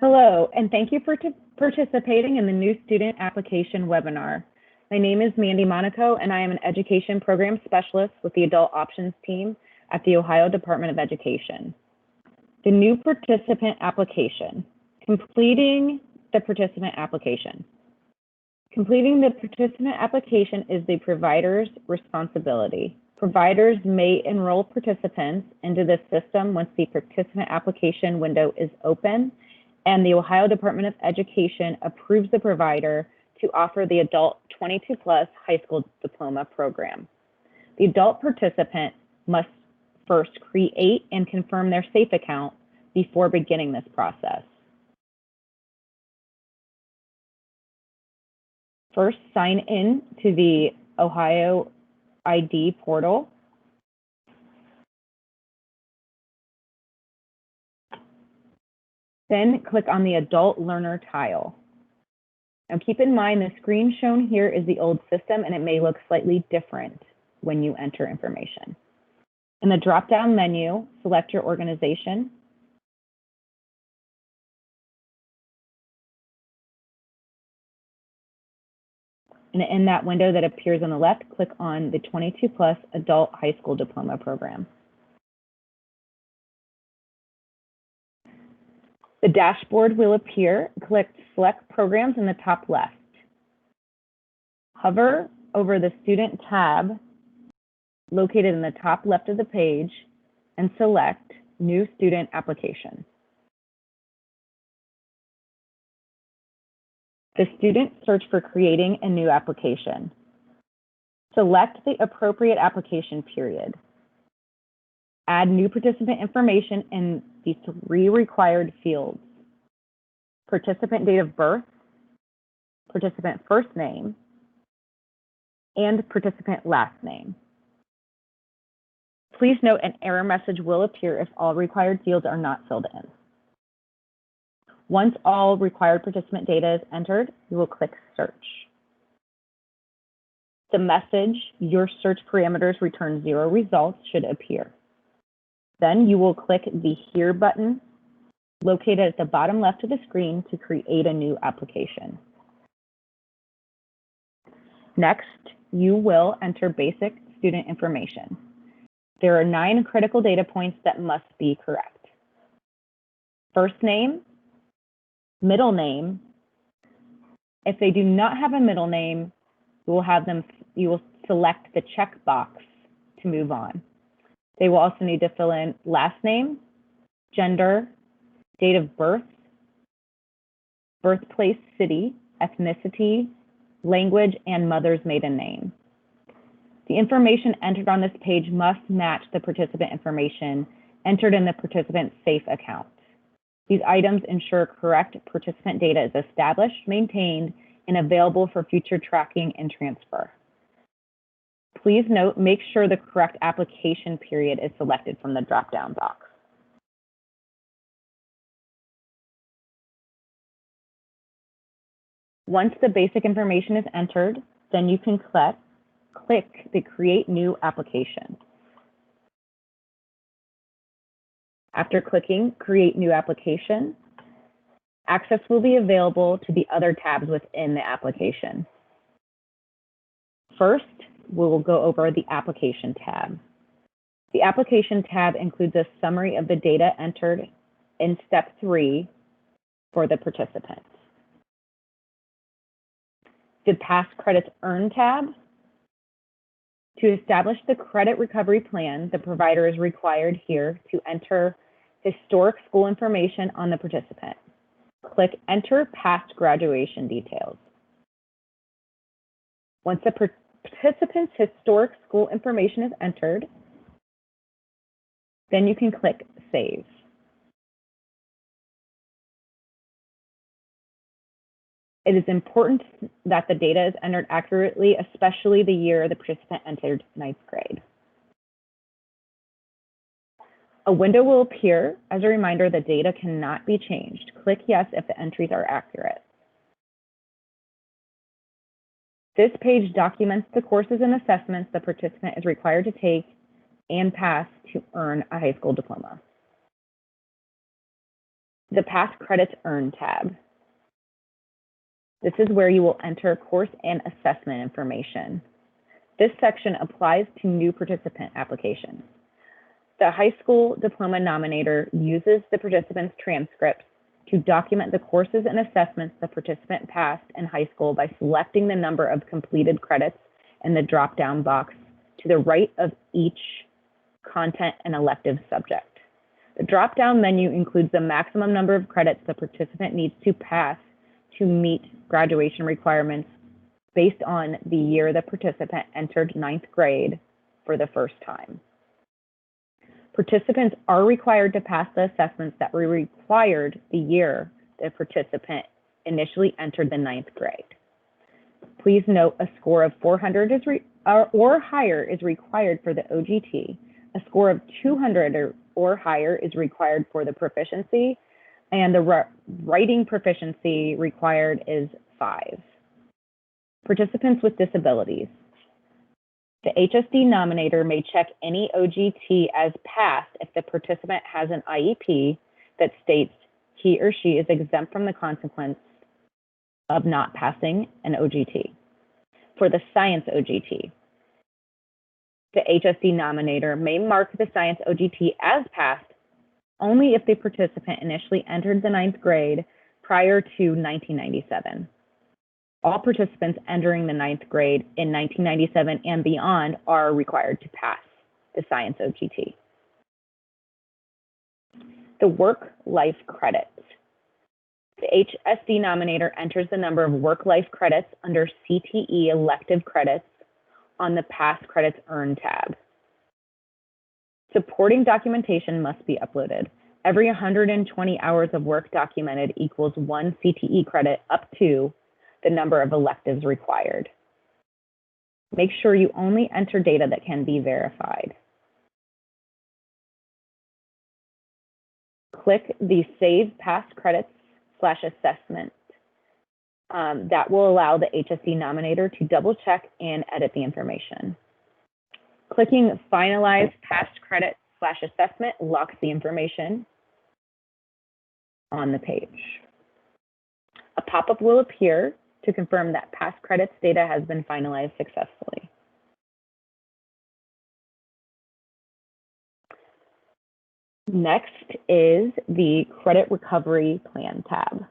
Hello, and thank you for participating in the New Student Application webinar. My name is Mandy Monaco, and I am an Education Program Specialist with the Adult Options team at the Ohio Department of Education. The new participant application, completing the participant application. Completing the participant application is the provider's responsibility. Providers may enroll participants into the system once the participant application window is open and the Ohio Department of Education approves the provider to offer the adult 22 plus high school diploma program. The adult participant must first create and confirm their SAFE account before beginning this process. First, sign in to the Ohio ID portal. Then click on the Adult Learner tile. Now keep in mind the screen shown here is the old system and it may look slightly different when you enter information. In the drop-down menu, select your organization. And in that window that appears on the left, click on the 22 plus adult high school diploma program. The dashboard will appear. Click Select Programs in the top left. Hover over the Student tab located in the top left of the page and select New Student Application. The student search for creating a new application. Select the appropriate application period. Add new participant information in the 3 required fields: participant date of birth, participant first name, and participant last name. Please note an error message will appear if all required fields are not filled in. Once all required participant data is entered, you will click Search. The message, "Your search parameters return 0 results," should appear. Then you will click the Here button located at the bottom left of the screen to create a new application. Next, you will enter basic student information. There are 9 critical data points that must be correct. First name, middle name. If they do not have a middle name, you will select the checkbox to move on. They will also need to fill in last name, gender, date of birth, birthplace, city, ethnicity, language, and mother's maiden name. The information entered on this page must match the participant information entered in the participant's SAFE account. These items ensure correct participant data is established, maintained, and available for future tracking and transfer. Please note, make sure the correct application period is selected from the drop-down box. Once the basic information is entered, then you can click the Create New Application. After clicking Create New Application, access will be available to the other tabs within the application. First, we will go over the Application tab. The Application tab includes a summary of the data entered in Step 3 for the participant. The Past Credits Earned tab. To establish the credit recovery plan, the provider is required here to enter historic school information on the participant. Click Enter Past Graduation Details. Once the participant's historic school information is entered, then you can click Save. It is important that the data is entered accurately, especially the year the participant entered 9th grade. A window will appear. As a reminder, the data cannot be changed. Click Yes if the entries are accurate. This page documents the courses and assessments the participant is required to take and pass to earn a high school diploma. the Past Credits Earned tab. This is where you will enter course and assessment information. This section applies to new participant applications. The high school diploma nominator uses the participant's transcripts to document the courses and assessments the participant passed in high school by selecting the number of completed credits in the drop-down box to the right of each content and elective subject. The drop-down menu includes the maximum number of credits the participant needs to pass to meet graduation requirements based on the year the participant entered 9th grade for the first time. Participants are required to pass the assessments that were required the year the participant initially entered the 9th grade. Please note a score of 400 or higher is required for the OGT. A score of 200 or higher is required for the proficiency, and the writing proficiency required is 5. Participants with disabilities. The HSD nominator may check any OGT as passed if the participant has an IEP that states he or she is exempt from the consequence of not passing an OGT. For the science OGT, the HSD nominator may mark the science OGT as passed only if the participant initially entered the 9th grade prior to 1997. All participants entering the 9th grade in 1997 and beyond are required to pass the science OGT. The work-life credits. The HSD nominator enters the number of work-life credits under CTE elective credits on the Past Credits Earned tab. Supporting documentation must be uploaded. Every 120 hours of work documented equals 1 CTE credit up to the number of electives required. Make sure you only enter data that can be verified. Click the Save Past Credits /Assessment. That will allow the HSD nominator to double check and edit the information. Clicking Finalize Past Credit /Assessment locks the information on the page. A pop-up will appear to confirm that past credits data has been finalized successfully. Next is the Credit Recovery Plan tab.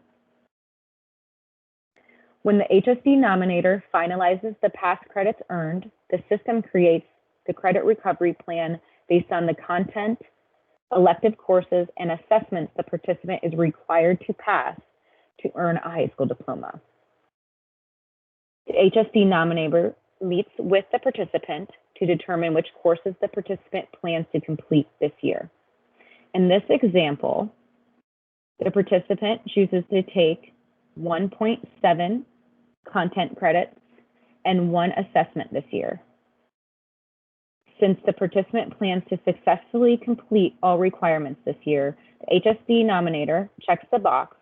When the HSD nominator finalizes the past credits earned, the system creates the credit recovery plan based on the content, elective courses, and assessments the participant is required to pass to earn a high school diploma. The HSD nominator meets with the participant to determine which courses the participant plans to complete this year. In this example, the participant chooses to take 1.7 content credits and 1 assessment this year. Since the participant plans to successfully complete all requirements this year, the HSD nominator checks the box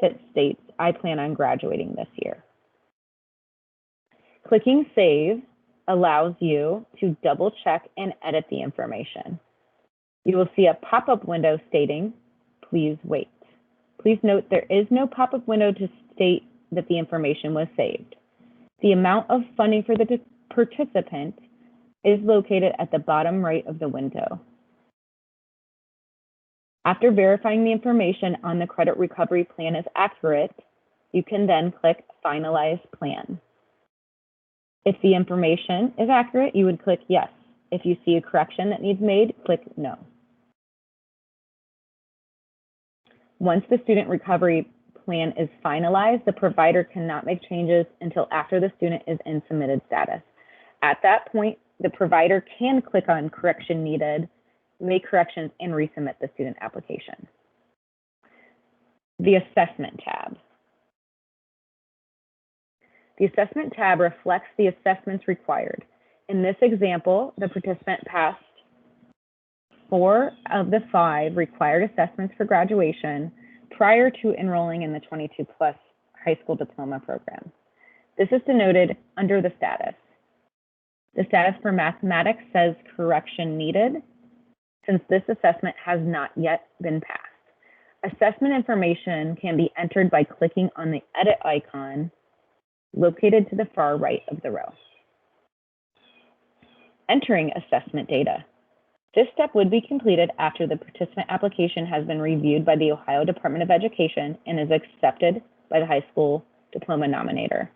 that states, I plan on graduating this year. Clicking Save allows you to double check and edit the information. You will see a pop-up window stating, please wait. Please note there is no pop-up window to state that the information was saved. The amount of funding for the participant is located at the bottom right of the window. After verifying the information on the credit recovery plan is accurate, you can then click Finalize Plan. If the information is accurate, you would click Yes. If you see a correction that needs made, click No. Once the student recovery plan is finalized, the provider cannot make changes until after the student is in submitted status. At that point, the provider can click on Correction Needed, make corrections, and resubmit the student application. The Assessment tab. The Assessment tab reflects the assessments required. In this example, the participant passed 4 of the 5 required assessments for graduation prior to enrolling in the 22+ high school diploma program. This is denoted under the status. The status for mathematics says correction needed, since this assessment has not yet been passed. Assessment information can be entered by clicking on the edit icon located to the far right of the row. Entering assessment data. This step would be completed after the participant application has been reviewed by the Ohio Department of Education and is accepted by the high school diploma nominator.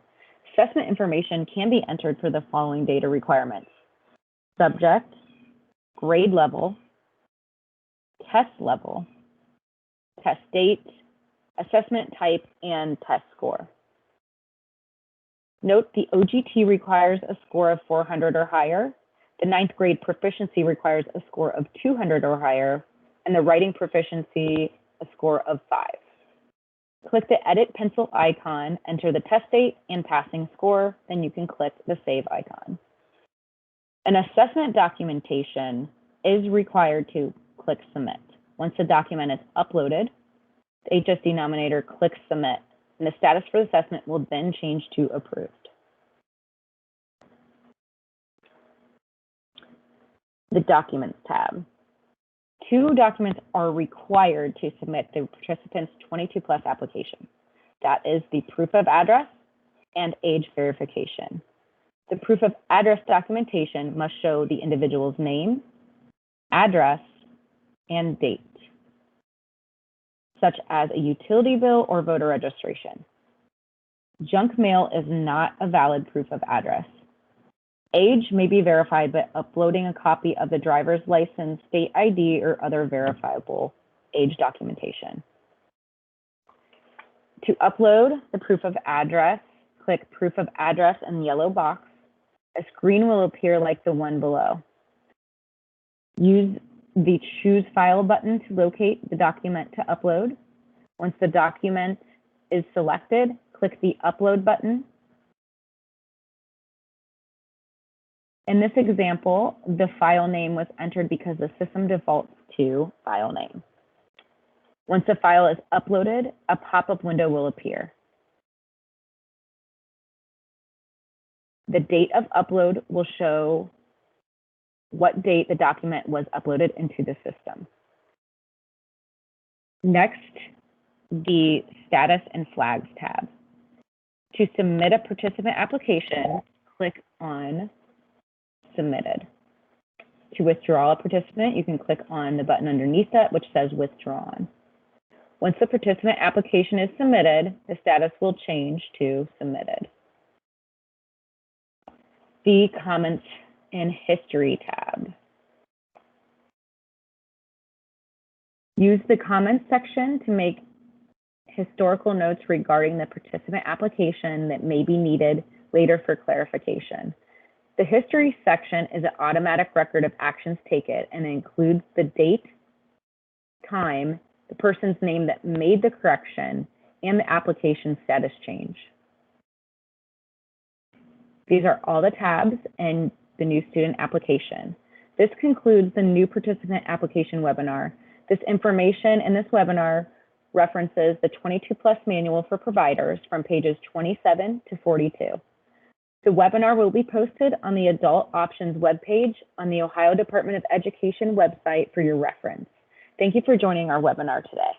Assessment information can be entered for the following data requirements: subject, grade level, test level, test date, assessment type, and test score. Note the OGT requires a score of 400 or higher, the 9th grade proficiency requires a score of 200 or higher, and the writing proficiency a score of 5. Click the edit pencil icon, enter the test date and passing score, then you can click the save icon. An assessment documentation is required to click submit. Once the document is uploaded, the HSD nominator clicks submit, and the status for the assessment will then change to approved. The Documents tab. 2 documents are required to submit the participant's 22+ application. That is the proof of address and age verification. The proof of address documentation must show the individual's name, address, and date, such as a utility bill or voter registration. Junk mail is not a valid proof of address. Age may be verified by uploading a copy of the driver's license, state ID, or other verifiable age documentation. To upload the proof of address, click Proof of Address in the yellow box. A screen will appear like the one below. Use the Choose File button to locate the document to upload. Once the document is selected, click the Upload button. In this example, the file name was entered because the system defaults to file name. Once the file is uploaded, a pop-up window will appear. The date of upload will show what date the document was uploaded into the system. Next, the Status and Flags tab. To submit a participant application, click on Submitted. To withdraw a participant, you can click on the button underneath that, which says Withdrawn. Once the participant application is submitted, the status will change to Submitted. The Comments and History tab. Use the Comments section to make historical notes regarding the participant application that may be needed later for clarification. The History section is an automatic record of actions taken and includes the date, time, the person's name that made the correction, and the application status change. These are all the tabs in the new student application. This concludes the new participant application webinar. This information in this webinar references the 22+ manual for providers from pages 27 to 42. The webinar will be posted on the Adult Options webpage on the Ohio Department of Education website for your reference. Thank you for joining our webinar today.